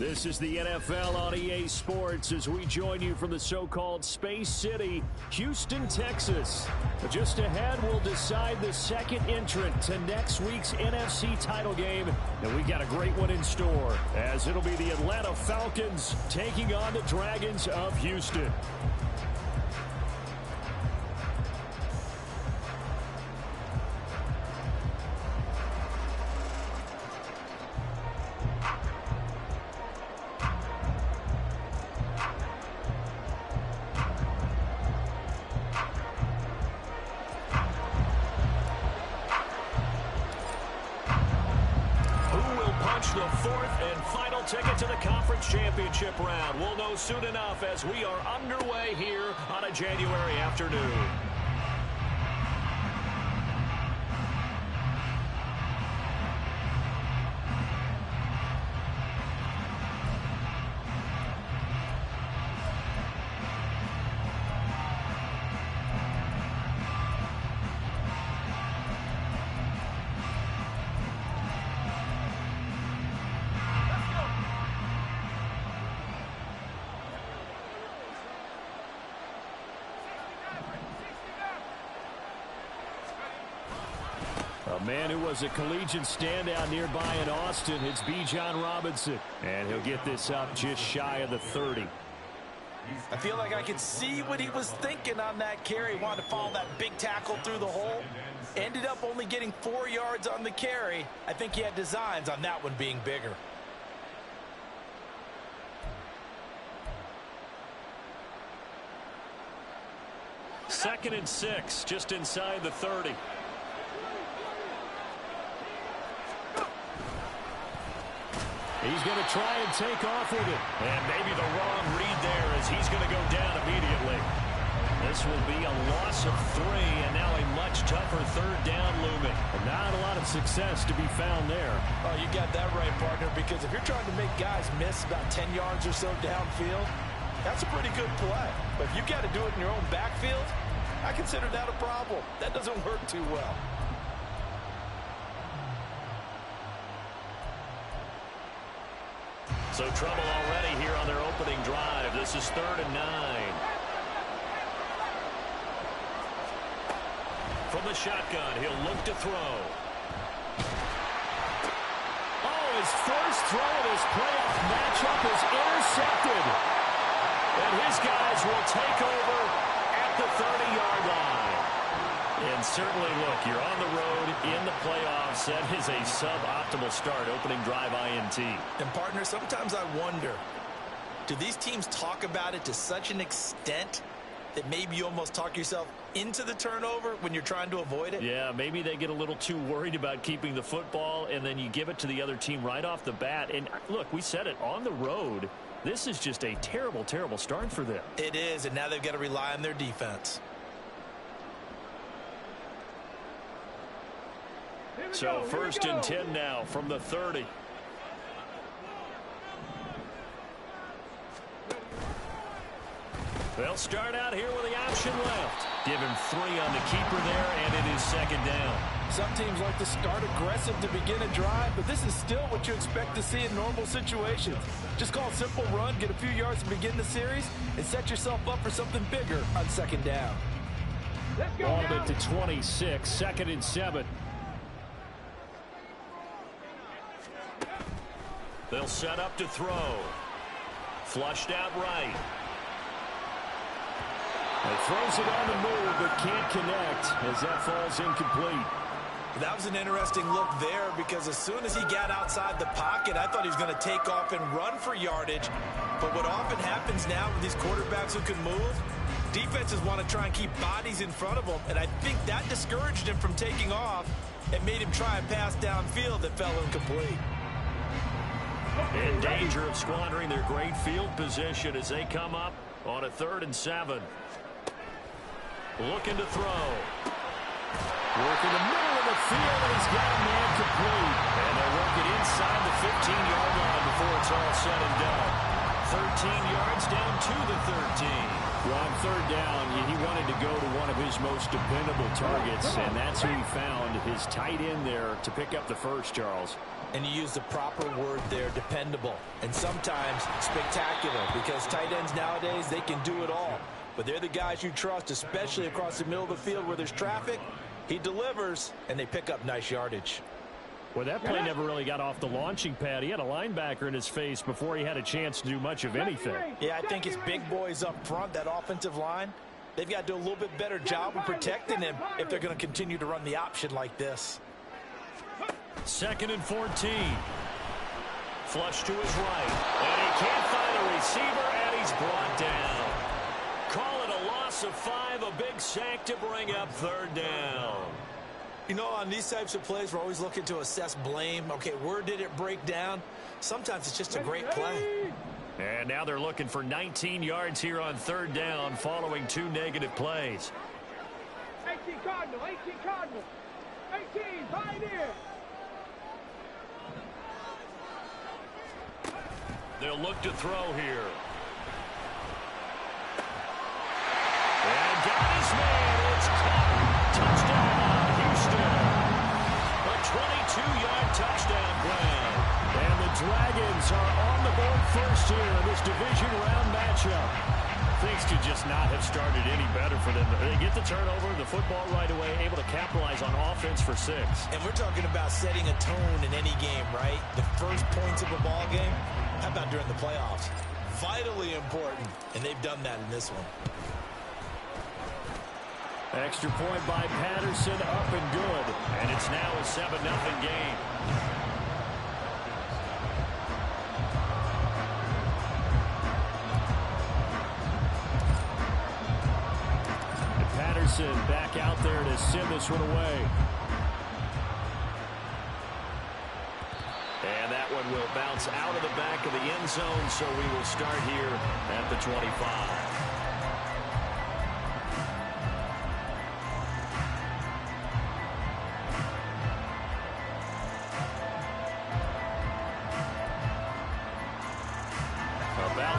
This is the NFL on EA Sports as we join you from the so-called Space City, Houston, Texas. Just ahead, we'll decide the second entrant to next week's NFC title game. And we got a great one in store, as it'll be the Atlanta Falcons taking on the Dragons of Houston. The fourth and final ticket to the conference championship round. We'll know soon enough as we are underway here on a January afternoon. A man who was a collegiate standout nearby in Austin, it's Bijan Robinson. And he'll get this up just shy of the 30. I feel like I could see what he was thinking on that carry. He wanted to follow that big tackle through the hole. Ended up only getting 4 yards on the carry. I think he had designs on that one being bigger. Second and 6, just inside the 30. He's going to try and take off with it. And maybe the wrong read there as he's going to go down immediately. This will be a loss of 3, and now a much tougher third down looming. Not a lot of success to be found there. Oh, you got that right, partner, because if you're trying to make guys miss about 10 yards or so downfield, that's a pretty good play. But if you've got to do it in your own backfield, I consider that a problem. That doesn't work too well. So trouble already here on their opening drive. This is 3rd and 9. From the shotgun, he'll look to throw. Oh, his first throw of this playoff matchup is intercepted. And his guys will take over at the 30-yard line. And certainly, look, you're on the road in the playoffs. That is a suboptimal start, opening drive INT. And, partner, sometimes I wonder, do these teams talk about it to such an extent that maybe you almost talk yourself into the turnover when you're trying to avoid it? Yeah, maybe they get a little too worried about keeping the football, and then you give it to the other team right off the bat. And, look, we said it, on the road, this is just a terrible, terrible start for them. It is, and now they've got to rely on their defense. So 1st and 10 now from the 30. They'll start out here with the option left. Give him 3 on the keeper there, and it is 2nd down. Some teams like to start aggressive to begin a drive, but this is still what you expect to see in normal situations. Just call a simple run, get a few yards to begin the series, and set yourself up for something bigger on 2nd down. Ball bit to 26, 2nd and 7. They'll set up to throw. Flushed out right. He throws it on the move, but can't connect as that falls incomplete. That was an interesting look there because as soon as he got outside the pocket, I thought he was going to take off and run for yardage. But what often happens now with these quarterbacks who can move, defenses want to try and keep bodies in front of them, and I think that discouraged him from taking off and made him try a pass downfield that fell incomplete. In danger of squandering their great field position as they come up on a 3rd and 7. Looking to throw. Work in the middle of the field, and he's got a man complete. And they'll work it inside the 15-yard line before it's all said and done. 13 yards down to the 13. Well, on third down, he wanted to go to one of his most dependable targets, and that's who he found, his tight end there, to pick up the first, Charles. And you use the proper word there, dependable, and sometimes spectacular, because tight ends nowadays, they can do it all. But they're the guys you trust, especially across the middle of the field where there's traffic. He delivers, and they pick up nice yardage. Well, that play never really got off the launching pad. He had a linebacker in his face before he had a chance to do much of anything. Yeah, I think his big boys up front, that offensive line, they've got to do a little bit better job of protecting him if they're going to continue to run the option like this. 2nd and 14. Flush to his right. And he can't find a receiver, and he's brought down. Call it a loss of 5, a big sack to bring up 3rd down. You know, on these types of plays, we're always looking to assess blame. Okay, where did it break down? Sometimes it's just a great play. And now they're looking for 19 yards here on 3rd down following 2 negative plays. 18 Cardinal, 18 Cardinal, 18, Pioneer. They'll look to throw here. And got his man. It's caught. Touchdown. A 22-yard touchdown play. And the Dragons are on the board first here in this division round matchup. Things could just not have started any better for them. They get the turnover, the football right away, able to capitalize on offense for 6. And we're talking about setting a tone in any game, right? The first points of a ball game, how about during the playoffs? Vitally important, and they've done that in this one. Extra point by Patterson, up and good. And it's now a 7-0 game. And Patterson back out there to send this one away. And that one will bounce out of the back of the end zone, so we will start here at the 25.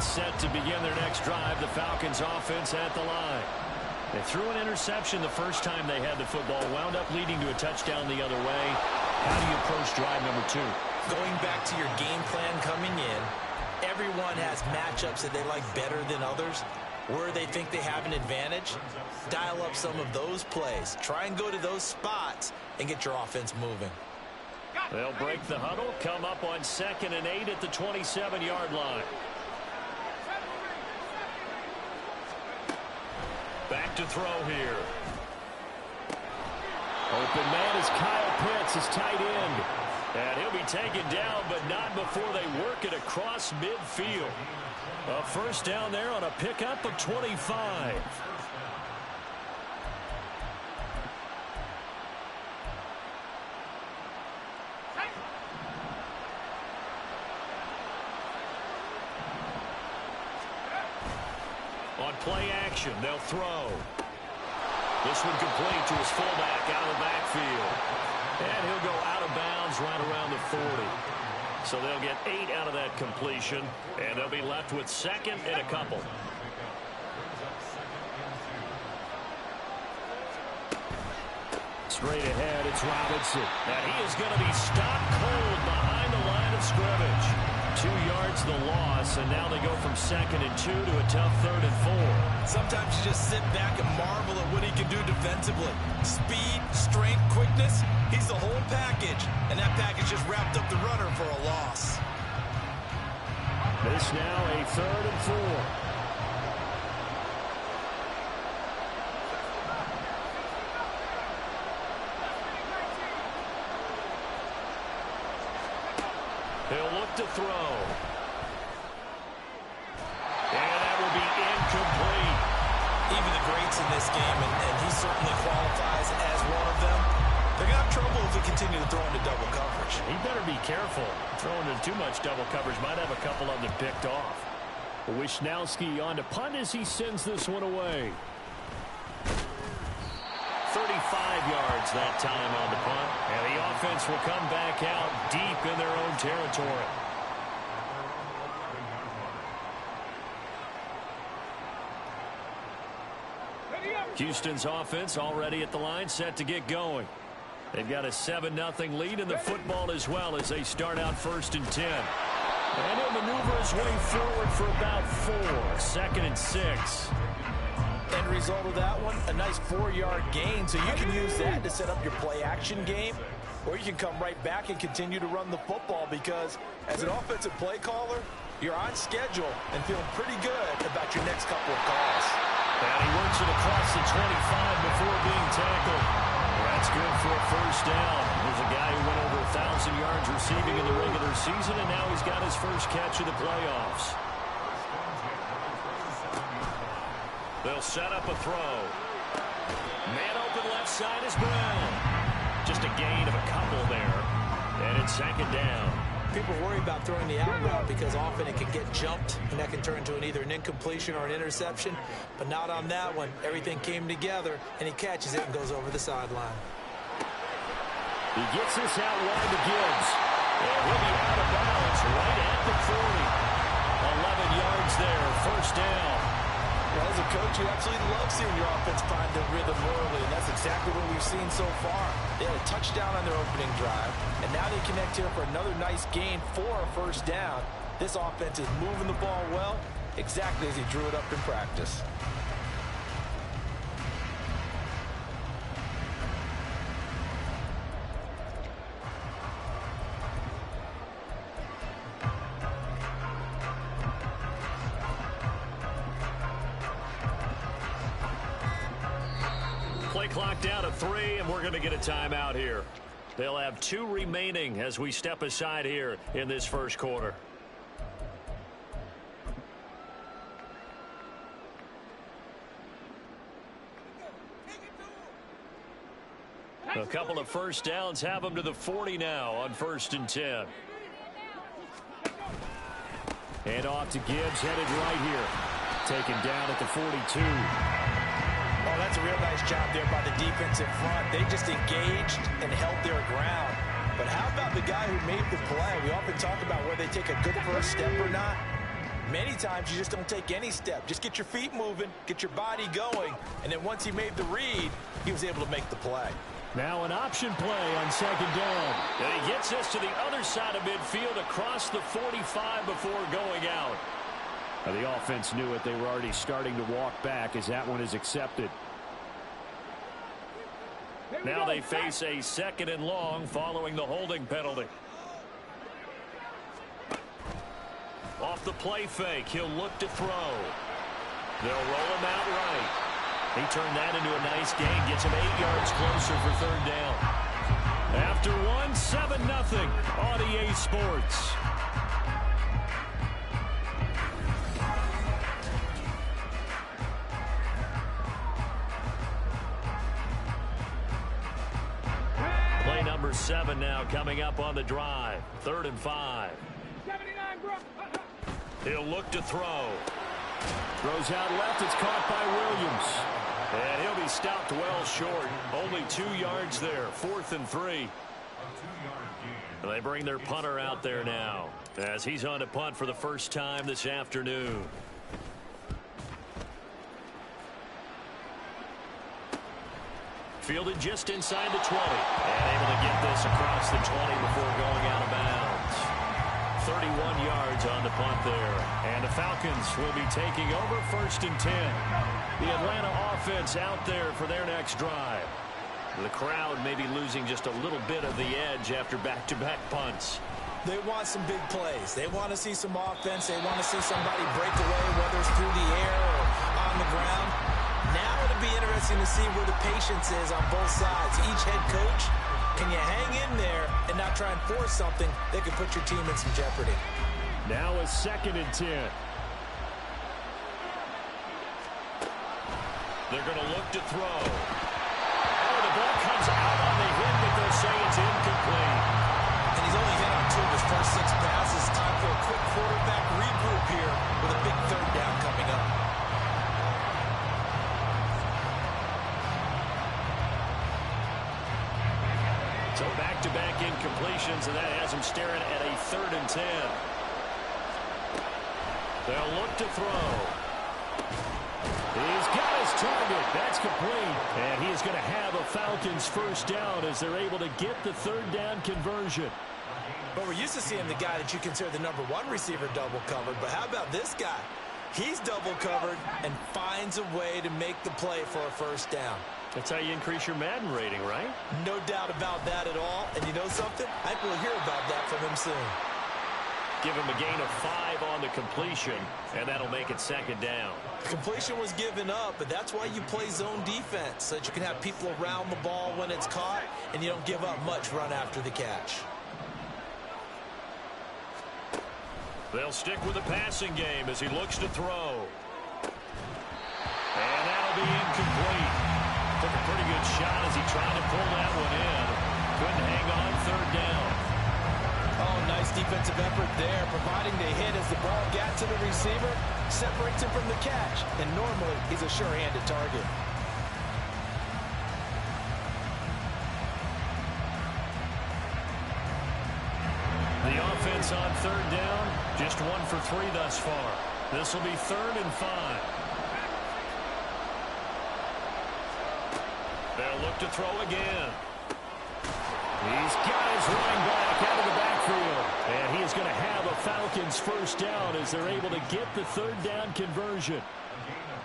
Set to begin their next drive. The Falcons offense at the line. They threw an interception the first time they had the football, wound up leading to a touchdown the other way. How do you approach drive number 2? Going back to your game plan coming in, everyone has matchups that they like better than others. Where they think they have an advantage, dial up some of those plays. Try and go to those spots and get your offense moving. They'll break the huddle, come up on 2nd and 8 at the 27-yard line. Back to throw here. Open man is Kyle Pitts, his tight end. And he'll be taken down, but not before they work it across midfield. A first down there on a pickup of 25. On play action, they'll throw. This one complete to his fullback out of the backfield. And he'll go out of bounds right around the 40. So they'll get 8 out of that completion, and they'll be left with 2nd and a couple. Straight ahead, it's Robinson. And he is going to be stopped cold behind the line of scrimmage. 2 yards the loss, and now they go from 2nd and 2 to a tough 3rd and 4. Sometimes you just sit back and marvel at what he can do defensively. Speed, strength, quickness, he's the whole package. And that package just wrapped up the runner for a loss. This now a 3rd and 4. He'll look to throw. And that will be incomplete. Even the greats in this game, and he certainly qualifies as one of them, they're going to have trouble if they continue to throw into double coverage. He better be careful. Throwing into too much double coverage might have a couple of them picked off. Wisnowski on to punt as he sends this one away. 35 yards that time on the punt. And the offense will come back out deep in their own territory. Houston's offense already at the line, set to get going. They've got a 7-0 lead in the football as well as they start out 1st and 10. And he'll maneuver his way forward for about 4. 2nd and 6. End result of that one, a nice 4-yard gain. So you can use that to set up your play-action game, or you can come right back and continue to run the football because as an offensive play caller, you're on schedule and feeling pretty good about your next couple of calls. And he works it across the 25 before being tackled. That's good for a 1st down. There's a guy who went over 1,000 yards receiving in the regular season, and now he's got his first catch of the playoffs. They'll set up a throw. Man open left side is Brown. Just a gain of a couple there. And it's 2nd down. People worry about throwing the out route because often it can get jumped, and that can turn into either an incompletion or an interception. But not on that one. Everything came together, and he catches it and goes over the sideline. He gets this out wide to Gibbs. And he'll be out of bounds right at the 40. 11 yards there, 1st down. Well, as a coach, you absolutely love seeing your offense find their rhythm early, and that's exactly what we've seen so far. They had a touchdown on their opening drive, and now they connect here for another nice gain for a 1st down. This offense is moving the ball well, exactly as he drew it up in practice. Clock down to 3, and we're going to get a timeout here. They'll have 2 remaining as we step aside here in this 1st quarter. A couple of 1st downs have them to the 40 now on 1st and 10. And off to Gibbs, headed right here. Taken down at the 42. Oh, that's a real nice job there by the defensive front. They just engaged and held their ground. But how about the guy who made the play? We often talk about whether they take a good 1st step or not. Many times you just don't take any step. Just get your feet moving, get your body going, and then once he made the read, he was able to make the play. Now an option play on 2nd down. And he gets this to the other side of midfield across the 45 before going out. The offense knew it. They were already starting to walk back as that one is accepted. Now they face a 2nd and long following the holding penalty. Off the play fake, he'll look to throw. They'll roll him out right. He turned that into a nice gain, gets him 8 yards closer for 3rd down. After 7-0 on EA Sports. Play number 7 now coming up on the drive. 3rd and 5. 79, bro. He'll look to throw. Throws out left. It's caught by Williams. And he'll be stopped well short. Only 2 yards there. 4th and 3. They bring their punter out there now as he's on to punt for the first time this afternoon. Fielded just inside the 20. And able to get this across the 20 before going out of bounds. 31 yards on the punt there. And the Falcons will be taking over 1st and 10. The Atlanta offense out there for their next drive. The crowd may be losing just a little bit of the edge after back-to-back punts. They want some big plays. They want to see some offense. They want to see somebody break away, whether it's through the air or on the ground. Now it'll be interesting to see where the patience is on both sides. Each head coach, can you hang in there and not try and force something that could put your team in some jeopardy? Now a 2nd and 10. They're going to look to throw. Oh, the ball comes out on the hit, but they'll say it's incomplete. And he's only hit on 2 of his first 6 passes. Time for a quick quarterback regroup here with a big 3rd down coming up. So back-to-back incompletions, and that has him staring at a 3rd and 10. They'll look to throw. He's got his target. That's complete. And he is going to have a Falcons first down as they're able to get the third down conversion. But we're used to seeing the guy that you consider the #1 receiver double covered. But how about this guy? He's double covered and finds a way to make the play for a first down. That's how you increase your Madden rating, right? No doubt about that at all. And you know something? I think we'll hear about that from him soon. Give him a gain of 5 on the completion, and that'll make it second down. The completion was given up, but that's why you play zone defense, so that you can have people around the ball when it's caught, and you don't give up much run after the catch. They'll stick with the passing game as he looks to throw. And that'll be incomplete. Took a pretty good shot as he tried to pull that one in. Couldn't hang on third down. Oh, nice defensive effort there, providing the hit as the ball got to the receiver, separates him from the catch, and normally he's a sure-handed target. The offense on third down, just 1 for 3 thus far. This will be 3rd and 5. They'll look to throw again. He's got his running back out of the backfield. And he is going to have a Falcons first down as they're able to get the third down conversion.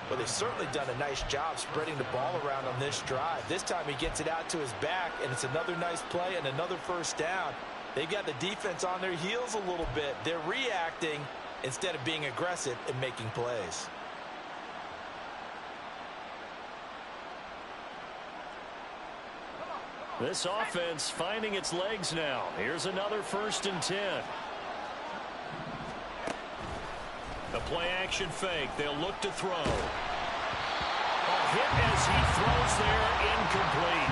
Well, they've certainly done a nice job spreading the ball around on this drive. This time he gets it out to his back, and it's another nice play and another first down. They've got the defense on their heels a little bit. They're reacting instead of being aggressive and making plays. This offense finding its legs now. Here's another 1st and 10. A play-action fake. They'll look to throw. A hit as he throws there, incomplete.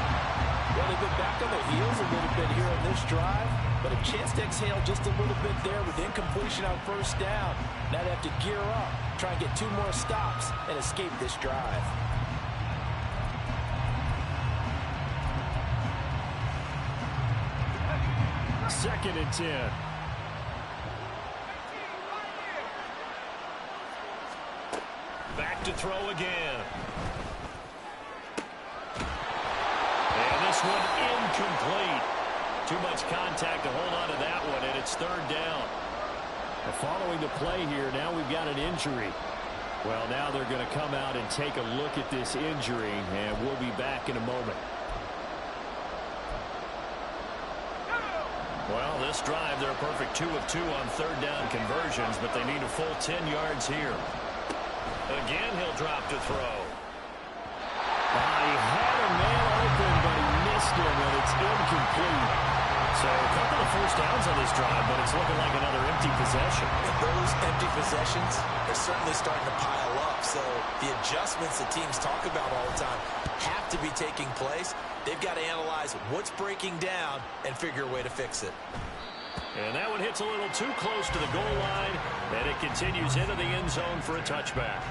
Well, they've been back on their heels a little bit here on this drive, but a chance to exhale just a little bit there with incompletion on first down. Now they have to gear up, try and get 2 more stops, and escape this drive. Second and 10. Back to throw again. And this one incomplete. Too much contact to hold on to that one, and it's 3rd down. Following the play here, now we've got an injury. Well, now they're going to come out and take a look at this injury, and we'll be back in a moment. Well, this drive, they're a perfect 2 of 2 on third down conversions, but they need a full 10 yards here. Again, he'll drop to throw. He had a man open, but he missed him, and it's incomplete. So a couple of first downs on this drive, but it's looking like another empty possession. And those empty possessions are certainly starting to pile up. So the adjustments that teams talk about all the time have to be taking place. They've got to analyze what's breaking down and figure a way to fix it. And that one hits a little too close to the goal line, and it continues into the end zone for a touchback.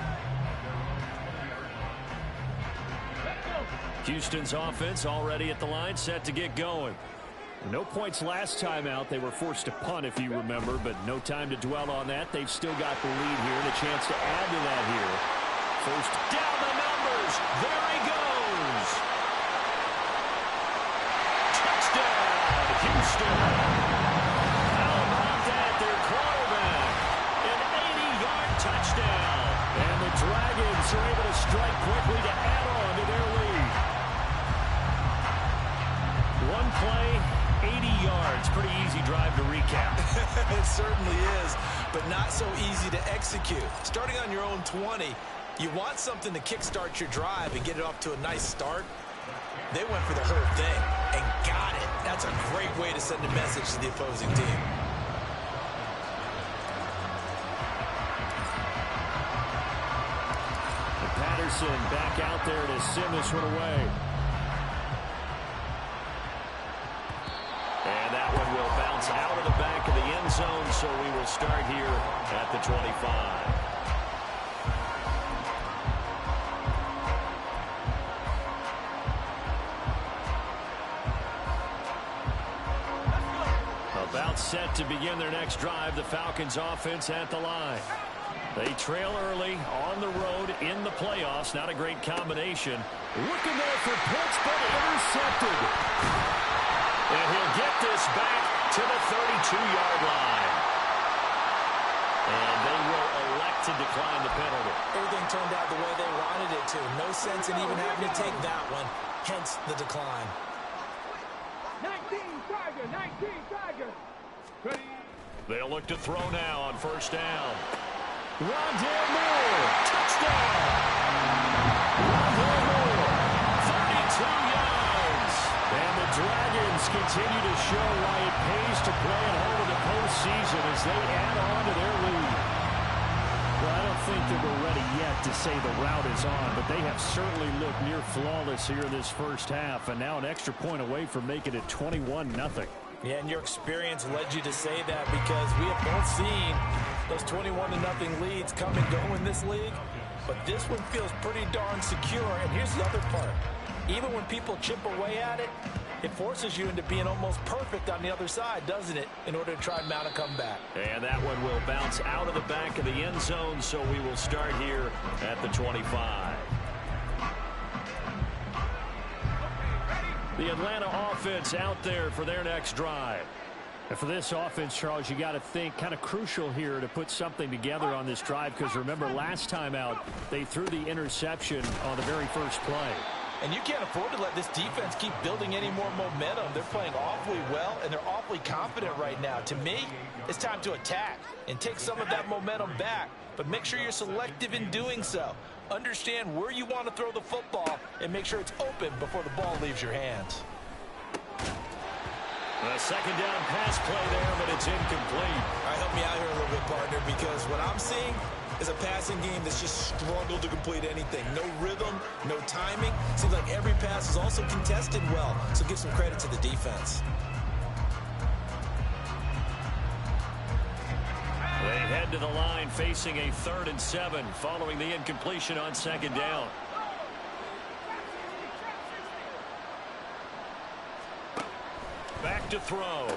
Houston's offense already at the line, set to get going. No points last time out. They were forced to punt, if you remember, but no time to dwell on that. They've still got the lead here and a chance to add to that here. First Down the numbers. There he goes. Touchdown, Houston. How about that? Their quarterback. An 80-yard touchdown. And the Dragons are able to strike quickly to add on to their lead. One play, 80 yards. Pretty easy drive to recap. It certainly is, but not so easy to execute. Starting on your own 20, you want something to kickstart your drive and get it off to a nice start. They went for the whole thing and got it. That's a great way to send a message to the opposing team. And Patterson back out there to send this one away. And that one will bounce out of the back of the end zone, so we will start here at the 25. About set to begin their next drive, the Falcons offense at the line. They trail early on the road in the playoffs. Not a great combination. Looking there for Pitts, but intercepted. And he'll get this back to the 32-yard line. And they will elect to decline the penalty. Everything turned out the way they wanted it to. No sense in even having to take that one. Hence the decline. 19 Tiger, 19 Tiger. Ready. They'll look to throw now on first down. Rondale Moore, touchdown! Rondale Moore, 32 yards. And the Dragons continue to show why it pays to play at home in the postseason as they add on to their lead. Well, I don't think that we're ready yet to say the route is on, but they have certainly looked near flawless here in this first half, and now an extra point away from making it 21-0. Yeah, and your experience led you to say that because we have both seen those 21-0 leads come and go in this league. But this one feels pretty darn secure. And here's the other part. Even when people chip away at it, it forces you into being almost perfect on the other side, doesn't it, in order to try and mount a comeback. And that one will bounce out of the back of the end zone, so we will start here at the 25. The Atlanta offense out there for their next drive. And for this offense, Charles, you got to think kind of crucial here to put something together on this drive, because remember last time out they threw the interception on the very first play. And you can't afford to let this defense keep building any more momentum. They're playing awfully well, and they're awfully confident right now. To me, it's time to attack and take some of that momentum back. But make sure you're selective in doing so. Understand where you want to throw the football and make sure it's open before the ball leaves your hands. A second down pass play there, but it's incomplete. All right, help me out here a little bit, partner, because what I'm seeing is a passing game that's just struggled to complete anything. No rhythm, no timing. Seems like every pass is also contested well, so give some credit to the defense. They head to the line facing a 3rd and 7 following the incompletion on second down. Back to throw.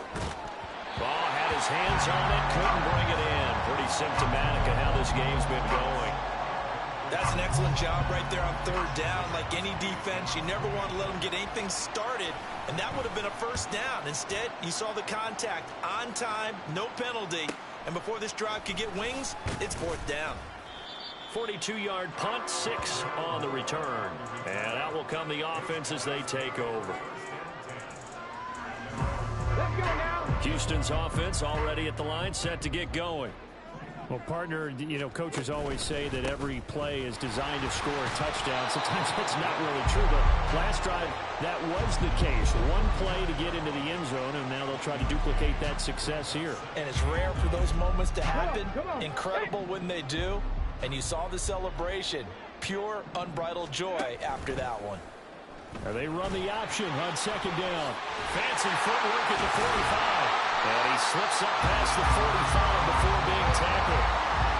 Ball had his hands on it, couldn't bring it in. Pretty symptomatic of how this game's been going. That's an excellent job right there on 3rd down. Like any defense, you never want to let them get anything started, and that would have been a first down. Instead, you saw the contact on time, no penalty, and before this drive could get wings, it's 4th down. 42-yard punt, 6 on the return. And out will come the offense as they take over. Let's go now. Houston's offense already at the line, set to get going. Well, partner, you know, coaches always say that every play is designed to score a touchdown. Sometimes that's not really true, but last drive, that was the case. One play to get into the end zone, and now they'll try to duplicate that success here. And it's rare for those moments to happen. Incredible when they do. And you saw the celebration. Pure, unbridled joy after that one. They run the option on second down. Fancy footwork at the 45. And he slips up past the 45 before being tackled.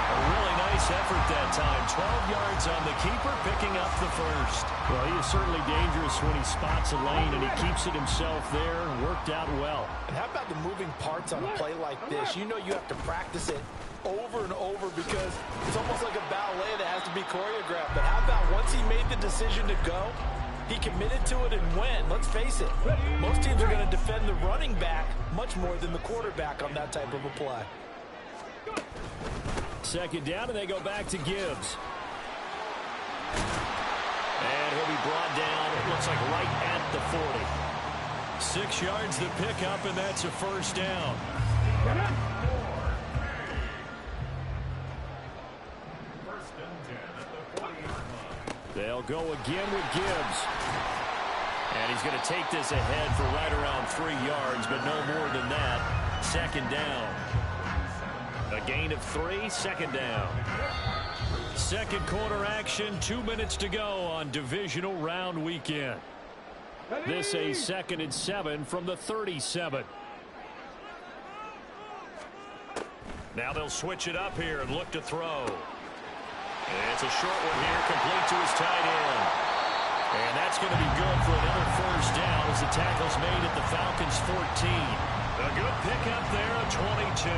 A really nice effort that time. 12 yards on the keeper, picking up the first. Well, he is certainly dangerous when he spots a lane, and he keeps it himself there. Worked out well. And how about the moving parts on a play like this? You know you have to practice it over and over because it's almost like a ballet that has to be choreographed. But how about once he made the decision to go, he committed to it and went. Let's face it, most teams are going to defend the running back much more than the quarterback on that type of a play. Second down, and they go back to Gibbs. And he'll be brought down, it looks like right at the 40. 6 yards the pickup, and that's a first down. They'll go again with Gibbs. And he's going to take this ahead for right around 3 yards, but no more than that. Second down. A gain of 3, second down. Second quarter action, 2 minutes to go on divisional round weekend. This a 2nd and 7 from the 37. Now they'll switch it up here and look to throw. And it's a short one here, complete to his tight end. And that's going to be good for another first down as the tackle's made at the Falcons' 14. A good pickup there, a 22.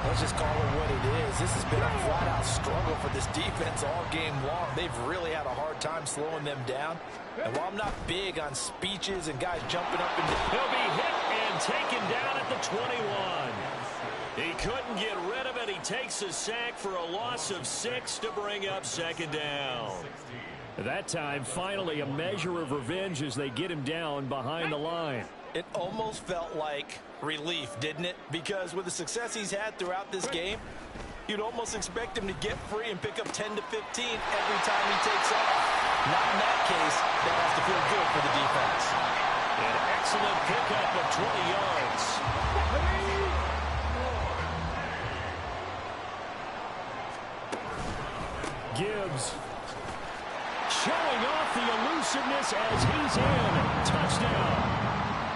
Let's just call it what it is. This has been a flat-out struggle for this defense all game long. They've really had a hard time slowing them down. And while I'm not big on speeches and guys jumping up and down, he'll be hit and taken down at the 21. He couldn't get rid of it. He takes a sack for a loss of 6 to bring up second down. That time, finally, a measure of revenge as they get him down behind the line. it almost felt like relief, didn't it? Because with the success he's had throughout this game, you'd almost expect him to get free and pick up 10 to 15 every time he takes off. Not in that case. That has to feel good for the defense. An excellent pickup of 20 yards. Gibbs showing off the elusiveness as he's in. Touchdown.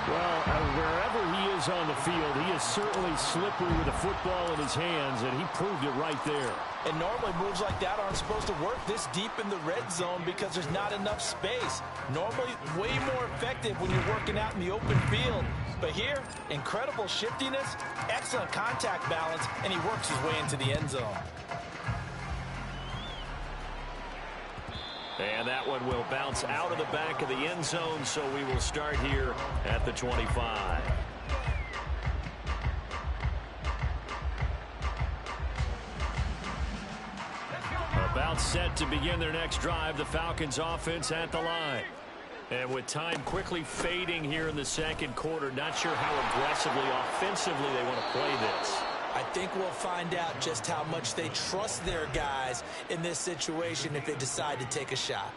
Well, wherever he is on the field, he is certainly slippery with a football in his hands, and he proved it right there. And normally moves like that aren't supposed to work this deep in the red zone because there's not enough space. Normally way more effective when you're working out in the open field. But here, incredible shiftiness, excellent contact balance, and he works his way into the end zone. And that one will bounce out of the back of the end zone, so we will start here at the 25. About set to begin their next drive, the Falcons offense at the line. And with time quickly fading here in the second quarter, not sure how aggressively, offensively they want to play this. I think we'll find out just how much they trust their guys in this situation if they decide to take a shot.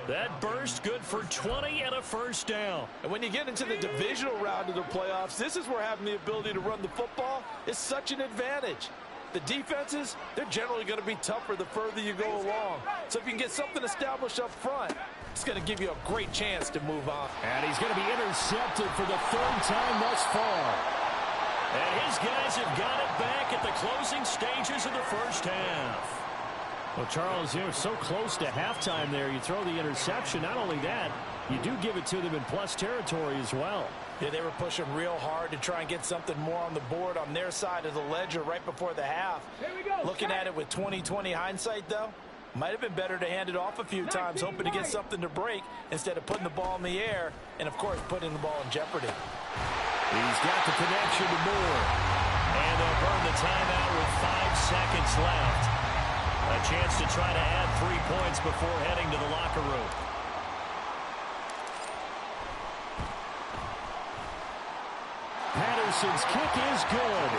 That burst good for 20 and a first down. And when you get into the divisional round of the playoffs, this is where having the ability to run the football is such an advantage. The defenses, they're generally going to be tougher the further you go along. So if you can get something established up front, it's going to give you a great chance to move on. And he's going to be intercepted for the third time thus far. And his guys have got it back at the closing stages of the first half. Well, Charles, you're so close to halftime there. You throw the interception. Not only that, you do give it to them in plus territory as well. Yeah, they were pushing real hard to try and get something more on the board on their side of the ledger right before the half. Looking at it with 20/20 hindsight, though, might have been better to hand it off a few times, hoping to get something to break instead of putting the ball in the air and, of course, putting the ball in jeopardy. He's got the connection to Moore. And they'll burn the timeout with 5 seconds left. A chance to try to add 3 points before heading to the locker room. Patterson's kick is good.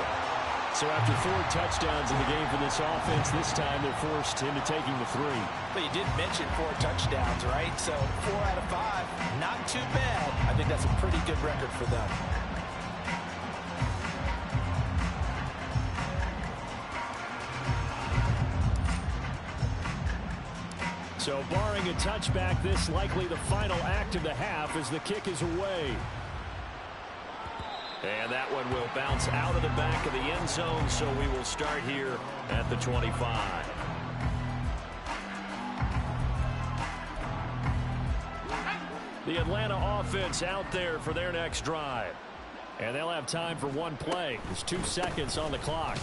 So after 4 touchdowns in the game for this offense, this time they're forced into taking the 3. But you did mention 4 touchdowns, right? So 4 out of 5, not too bad. I think that's a pretty good record for them. So barring a touchback, this likely the final act of the half as the kick is away. And that one will bounce out of the back of the end zone, so we will start here at the 25. The Atlanta offense out there for their next drive. And they'll have time for one play. There's 2 seconds on the clock.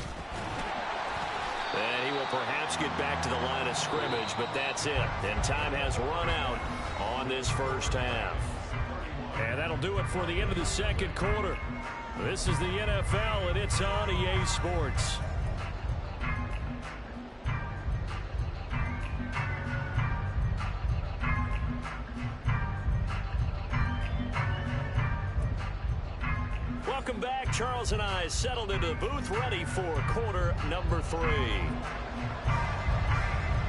And he will perhaps get back to the line of scrimmage, but that's it. And time has run out on this first half. And that'll do it for the end of the second quarter. This is the NFL, and it's on EA Sports. Welcome back. Charles and I settled into the booth, ready for quarter number 3.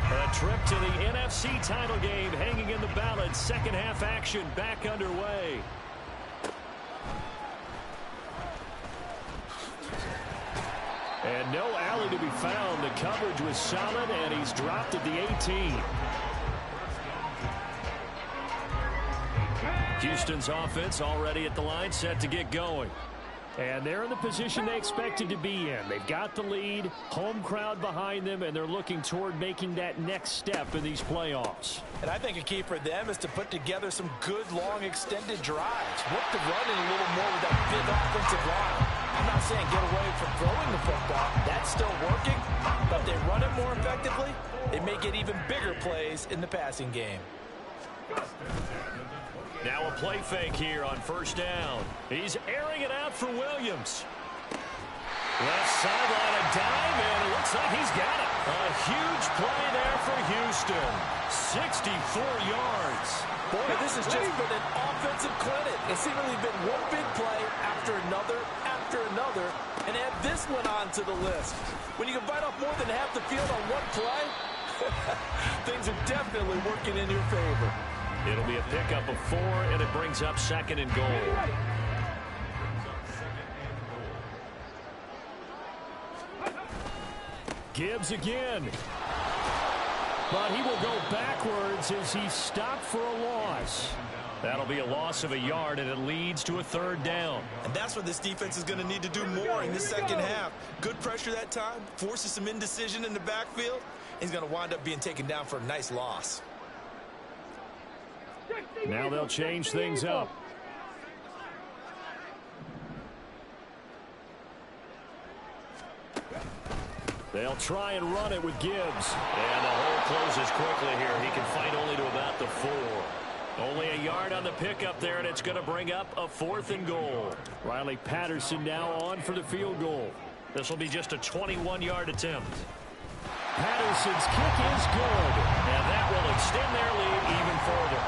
A trip to the NFC title game hanging in the balance. Second half action back underway. And no alley to be found. The coverage was solid, and he's dropped at the 18. Houston's offense already at the line, set to get going. And they're in the position they expected to be in. They've got the lead, home crowd behind them, and they're looking toward making that next step in these playoffs. And I think a key for them is to put together some good, long, extended drives. Work the running a little more with that big offensive line. I'm not saying get away from throwing the football. That's still working. But if they run it more effectively, they may get even bigger plays in the passing game. Now a play fake here on first down. He's airing it out for Williams. Left sideline, a dive, and it looks like he's got it. A huge play there for Houston. 64 yards. Boy, this has just been an offensive clinic. It's seemingly been one big play after another, and add this one on to the list. When you can bite off more than half the field on one play, things are definitely working in your favor. It'll be a pickup of 4, and it brings up 2nd and goal. Gibbs again. But he will go backwards as he's stopped for a loss. That'll be a loss of a yard, and it leads to a 3rd down. And that's what this defense is going to need to do more in this second half. Good pressure that time, forces some indecision in the backfield. He's going to wind up being taken down for a nice loss. Now they'll change things up. They'll try and run it with Gibbs. And the hole closes quickly here. He can fight only to about the 4. Only a yard on the pickup there, and it's going to bring up a 4th and goal. Riley Patterson now on for the field goal. This will be just a 21-yard attempt. Patterson's kick is good. And that will extend their lead even further.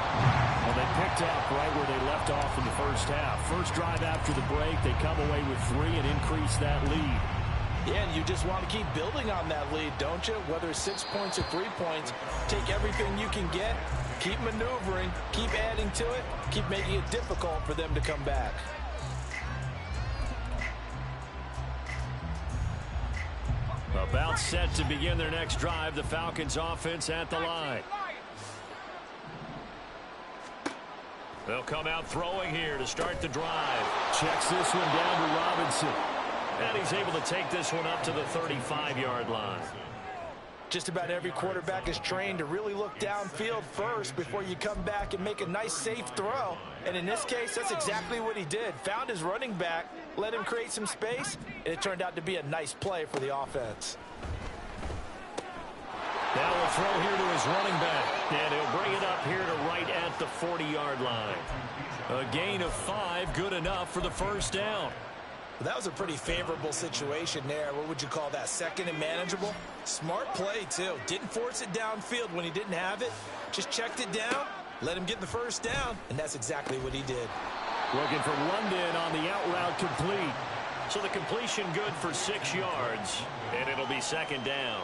Well, they picked up right where they left off in the first half. First drive after the break, they come away with 3 and increase that lead. Yeah, and you just want to keep building on that lead, don't you? Whether it's 6 points or 3 points, take everything you can get, keep maneuvering, keep adding to it, keep making it difficult for them to come back. About set to begin their next drive, the Falcons offense at the line. They'll come out throwing here to start the drive. Checks this one down to Robinson. And he's able to take this one up to the 35-yard line. Just about every quarterback is trained to really look downfield first before you come back and make a nice, safe throw. And in this case, that's exactly what he did. Found his running back, let him create some space, and it turned out to be a nice play for the offense. Now we'll throw here to his running back, and he'll bring it up here to right at the 40-yard line. A gain of 5, good enough for the first down. Well, that was a pretty favorable situation there. What would you call that? 2nd and manageable? Smart play, too. Didn't force it downfield when he didn't have it. Just checked it down, let him get the first down, and that's exactly what he did. Looking for London on the out route complete. So the completion good for 6 yards, and it'll be 2nd down.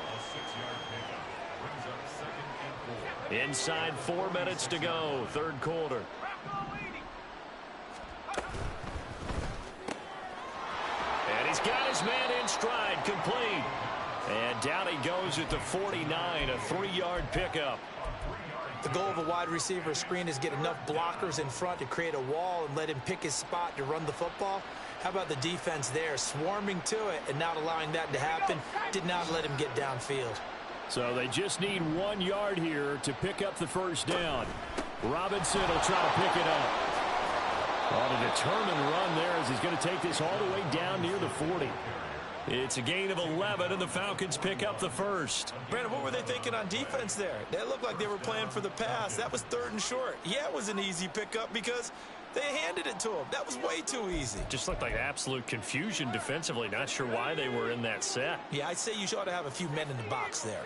Inside 4 minutes to go, 3rd quarter. And he's got his man in stride, complete. And down he goes at the 49, a 3-yard pickup. The goal of a wide receiver screen is get enough blockers in front to create a wall and let him pick his spot to run the football. How about the defense there, swarming to it and not allowing that to happen? Did not let him get downfield. So they just need 1 yard here to pick up the first down. Robinson will try to pick it up. On a determined run there as he's going to take this all the way down near the 40. It's a gain of 11, and the Falcons pick up the first. Brandon, what were they thinking on defense there? They looked like they were playing for the pass. That was 3rd and short. Yeah, it was an easy pickup because they handed it to him. That was way too easy. Just looked like absolute confusion defensively. Not sure why they were in that set. Yeah, I'd say you ought to have a few men in the box there.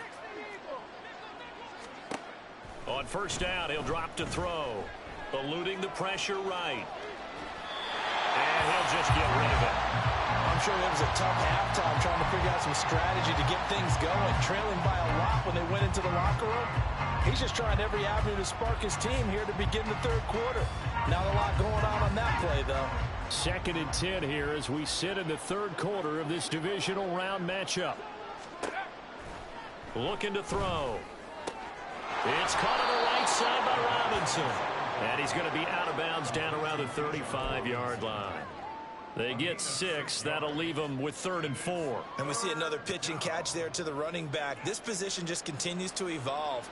On first down, he'll drop to throw. Eluding the pressure right. And he'll just get rid of it. I'm sure it was a tough halftime trying to figure out some strategy to get things going. Trailing by a lot when they went into the locker room. He's just trying every avenue to spark his team here to begin the 3rd quarter. Not a lot going on that play, though. 2nd and 10 here as we sit in the 3rd quarter of this divisional round matchup. Looking to throw. It's caught on the right side by Robinson. And he's going to be out of bounds down around the 35-yard line. They get 6. That'll leave them with 3rd and 4. And we see another pitch and catch there to the running back. This position just continues to evolve.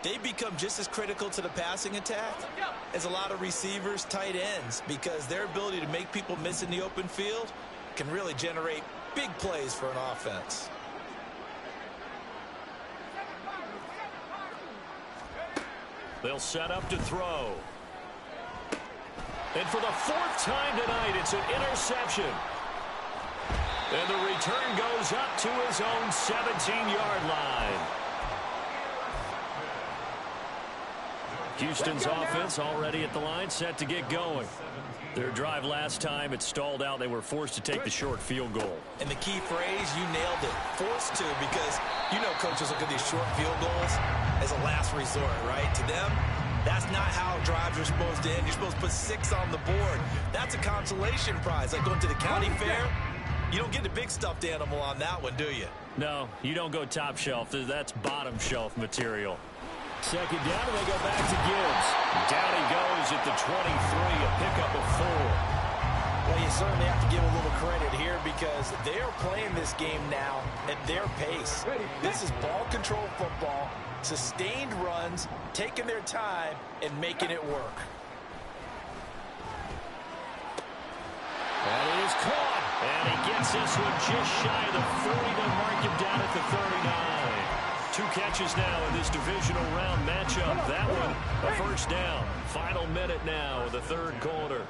They become just as critical to the passing attack as a lot of receivers, tight ends, because their ability to make people miss in the open field can really generate big plays for an offense. They'll set up to throw. And for the 4th time tonight, it's an interception. And the return goes up to his own 17-yard line. Houston's offense already at the line, set to get going. Their drive last time, it stalled out. They were forced to take the short field goal. And the key phrase, you nailed it, forced to, because you know coaches look at these short field goals as a last resort, right? To them, that's not how drives are supposed to end. You're supposed to put 6 on the board. That's a consolation prize. Like going to the county fair, you don't get the big stuffed animal on that one, do you? No, you don't go top shelf. That's bottom shelf material. 2nd down, and they go back to Gibbs. Down he goes at the 23, a pickup of 4. Well, you certainly have to give a little credit here because they are playing this game now at their pace. This is ball control football, sustained runs, taking their time, and making it work. And it is caught. And he gets this one just shy of the 40 to mark him down at the 39. 2 catches now in this divisional round matchup. That one, a 1st down. Final minute now of the 3rd quarter.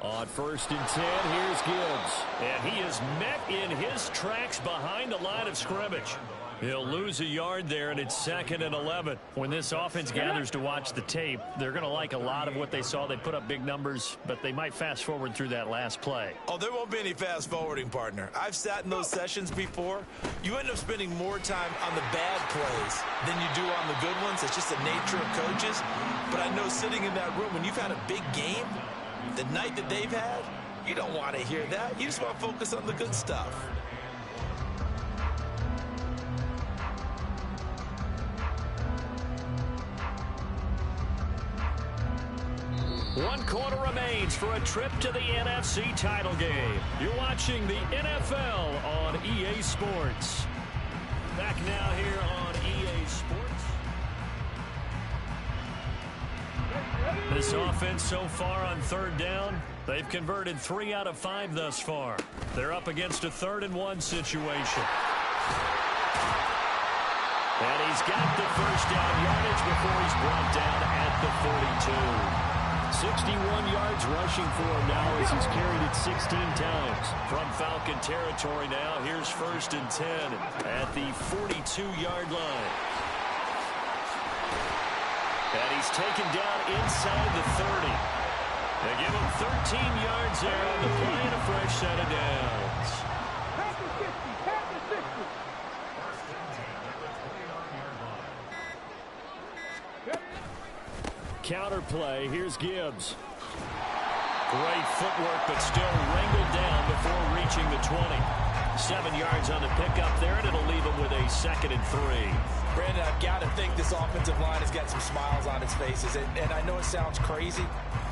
On 1st and 10, here's Gibbs. And he is met in his tracks behind the line of scrimmage. He'll lose a yard there, and it's 2nd and 11. When this offense gathers to watch the tape, they're going to like a lot of what they saw. They put up big numbers, but they might fast forward through that last play. Oh, there won't be any fast forwarding, partner. I've sat in those sessions before. You end up spending more time on the bad plays than you do on the good ones. It's just the nature of coaches. But I know sitting in that room, when you've had a big game, the night that they've had, you don't want to hear that. You just want to focus on the good stuff. One quarter remains for a trip to the NFC title game. You're watching the NFL on EA Sports. Back now here on EA Sports. This offense so far on 3rd down, they've converted 3 out of 5 thus far. They're up against a 3rd and 1 situation. And he's got the 1st down yardage before he's brought down at the 42. 61 yards rushing for him now as he's carried it 16 times. From Falcon territory now, here's 1st and 10 at the 42-yard line. And he's taken down inside the 30. They give him 13 yards there on the play and a fresh set of downs. Pass the 60, pass the 60. Counter play. Here's Gibbs. Great footwork, but still wrangled down before reaching the 20. 7 yards on the pickup there, and it'll leave him with a 2nd and 3. Brandon, I've got to think this offensive line has got some smiles on its faces. And I know it sounds crazy,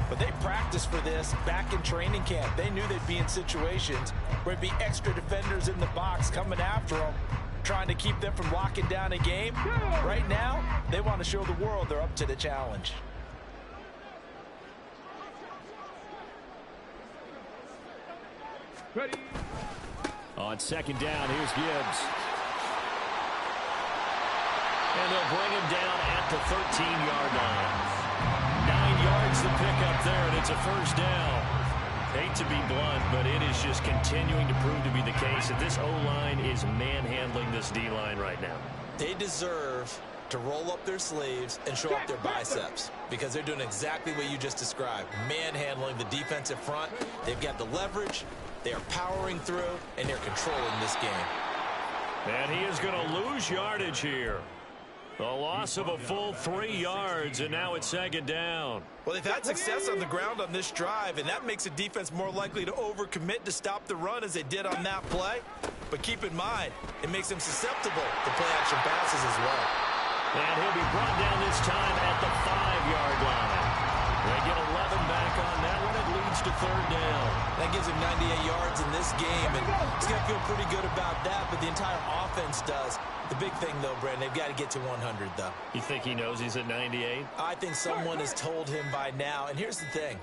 but they practiced for this back in training camp. They knew they'd be in situations where it'd be extra defenders in the box coming after them, trying to keep them from locking down a game. Right now, they want to show the world they're up to the challenge. Ready. On 2nd down, here's Gibbs. And they'll bring him down at the 13-yard line. 9 yards to pick up there, and it's a 1st down. Hate to be blunt, but it is just continuing to prove to be the case that this O-line is manhandling this D-line right now. They deserve to roll up their sleeves and show up their biceps because they're doing exactly what you just described, manhandling the defensive front. They've got the leverage. They are powering through, and they're controlling this game. And he is going to lose yardage here. A loss of a full 3 yards, and now it's 2nd down. Well, they've had success on the ground on this drive, and that makes a defense more likely to overcommit to stop the run as they did on that play. But keep in mind, it makes them susceptible to play-action passes as well. And he'll be brought down this time at the 5-yard line. They get 11 back on that one. It leads to third down. That gives him 98 yards in this game, and he's going to feel pretty good about that, but the entire offense does. The big thing, though, Brandon, they've got to get to 100, though. You think he knows he's at 98? I think someone has told him by now, and here's the thing.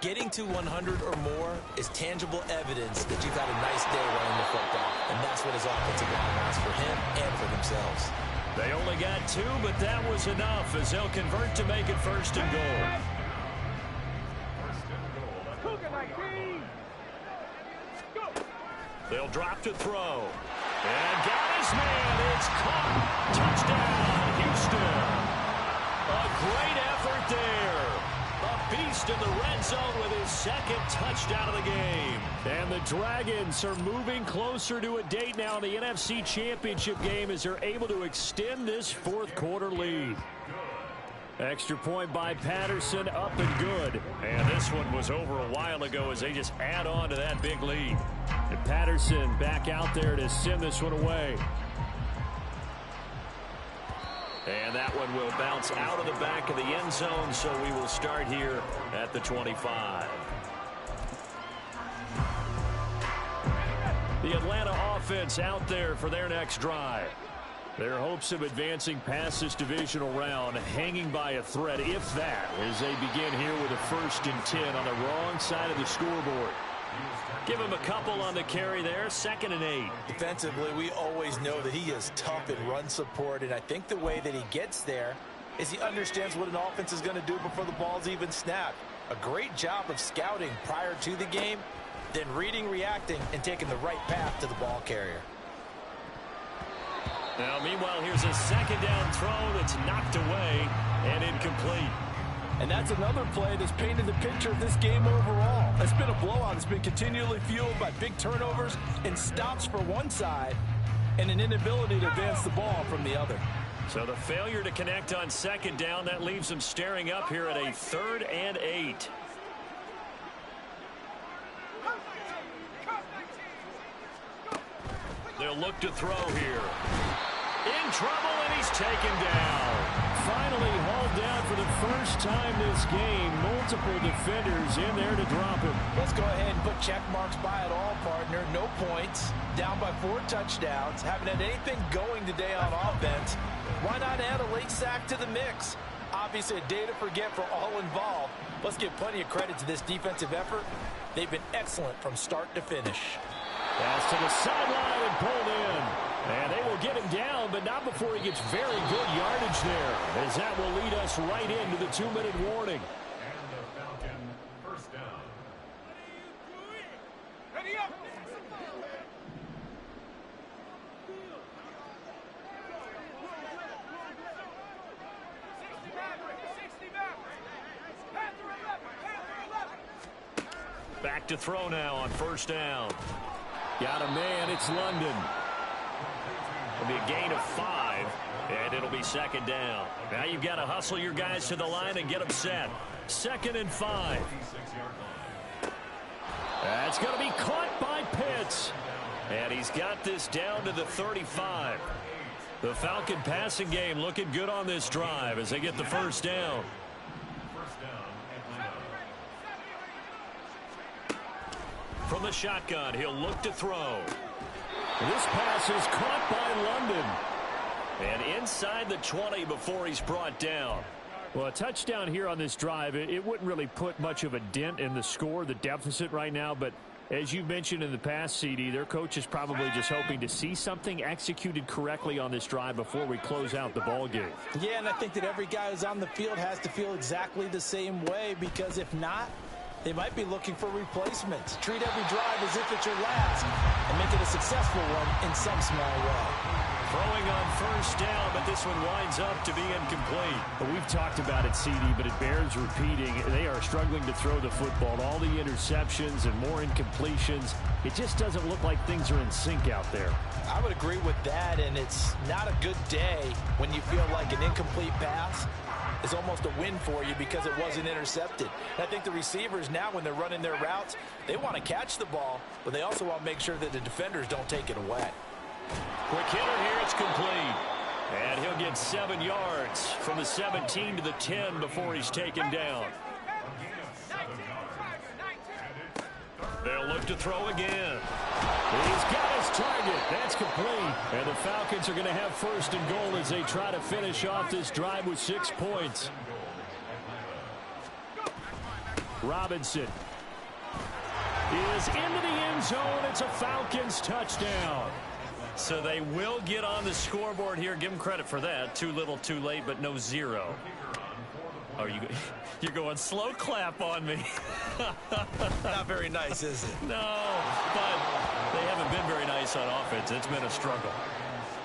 Getting to 100 or more is tangible evidence that you've had a nice day running the football, and that's what his offensive line wants for him and for themselves. They only got 2, but that was enough as they'll convert to make it first and goal. They'll drop to throw. And got his man. It's caught. Touchdown, Houston. A great effort there. A beast in the red zone with his second touchdown of the game. And the Dragons are moving closer to a date now in the NFC Championship game as they're able to extend this fourth quarter lead. Extra point by Patterson, up and good. And this one was over a while ago as they just add on to that big lead. And Patterson back out there to send this one away. And that one will bounce out of the back of the end zone, so we will start here at the 25. The Atlanta offense out there for their next drive. Their hopes of advancing past this divisional round hanging by a thread, if that, as they begin here with a 1st and 10 on the wrong side of the scoreboard. Give him a couple on the carry there, 2nd and 8. Defensively, we always know that he is tough in run support, and I think the way that he gets there is he understands what an offense is going to do before the ball's even snapped. A great job of scouting prior to the game, then reading, reacting, and taking the right path to the ball carrier. Now, meanwhile, here's a 2nd down throw that's knocked away and incomplete. And that's another play that's painted the picture of this game overall. It's been a blowout. It's been continually fueled by big turnovers and stops for one side and an inability to advance the ball from the other. So the failure to connect on 2nd down, that leaves them staring up here at a 3rd and 8. They'll look to throw here. In trouble, and he's taken down. Finally hauled down for the first time this game. Multiple defenders in there to drop him. Let's go ahead and put check marks by it all, partner. No points. Down by 4 touchdowns. Haven't had anything going today on offense. Why not add a late sack to the mix? Obviously a day to forget for all involved. Let's give plenty of credit to this defensive effort. They've been excellent from start to finish. Pass to the sideline and pulled in. And they will get him down, but not before he gets very good yardage there, as that will lead us right into the 2-minute warning. And the Falcon first down. Ready up. Back to throw now on 1st down. Got a man, it's London. It'll be a gain of 5, and it'll be 2nd down. Now you've got to hustle your guys to the line and get them set. 2nd and 5. That's going to be caught by Pitts. And he's got this down to the 35. The Falcon passing game looking good on this drive as they get the 1st down. From the shotgun, he'll look to throw. This pass is caught by London. And inside the 20 before he's brought down. Well, a touchdown here on this drive, it wouldn't really put much of a dent in the score, the deficit right now, but as you mentioned in the past, CD, their coach is probably just hoping to see something executed correctly on this drive before we close out the ball game. Yeah, and I think that every guy who's on the field has to feel exactly the same way, because if not, they might be looking for replacements. Treat every drive as if it's your last and make it a successful one in some small way. Throwing on 1st down, but this one winds up to be incomplete. Well, we've talked about it, CD, but it bears repeating. They are struggling to throw the football. All the interceptions and more incompletions. It just doesn't look like things are in sync out there. I would agree with that, and it's not a good day when you feel like an incomplete pass is almost a win for you because it wasn't intercepted. And I think the receivers now, when they're running their routes, they want to catch the ball, but they also want to make sure that the defenders don't take it away. Quick hitter here, it's complete. And he'll get 7 yards from the 17 to the 10 before he's taken down. have to throw again. He's got his target. That's complete. And the Falcons are going to have first and goal as they try to finish off this drive with 6 points. Robinson is into the end zone. It's a Falcons touchdown. So they will get on the scoreboard here. Give them credit for that. Too little, too late, but no zero. Oh, you're going slow clap on me. Not very nice, is it? No, but they haven't been very nice on offense. It's been a struggle.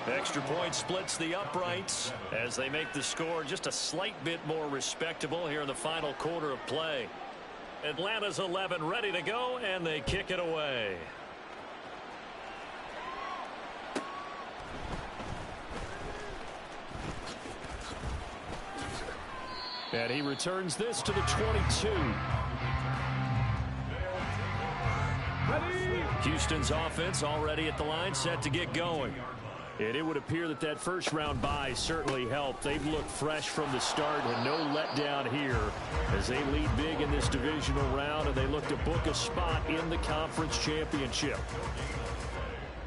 Extra point splits the uprights as they make the score just a slight bit more respectable here in the final quarter of play. Atlanta's 11 ready to go, and they kick it away. And he returns this to the 22. Houston's offense already at the line, set to get going. And it would appear that that first round bye certainly helped. They've looked fresh from the start and no letdown here as they lead big in this divisional round, and they look to book a spot in the conference championship.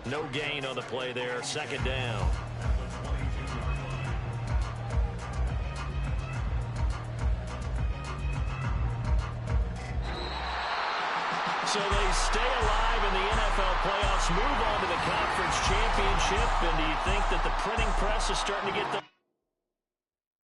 No gain on the play there. Second down. So they stay alive in the NFL playoffs, move on to the conference championship. And do you think that the printing press is starting to get the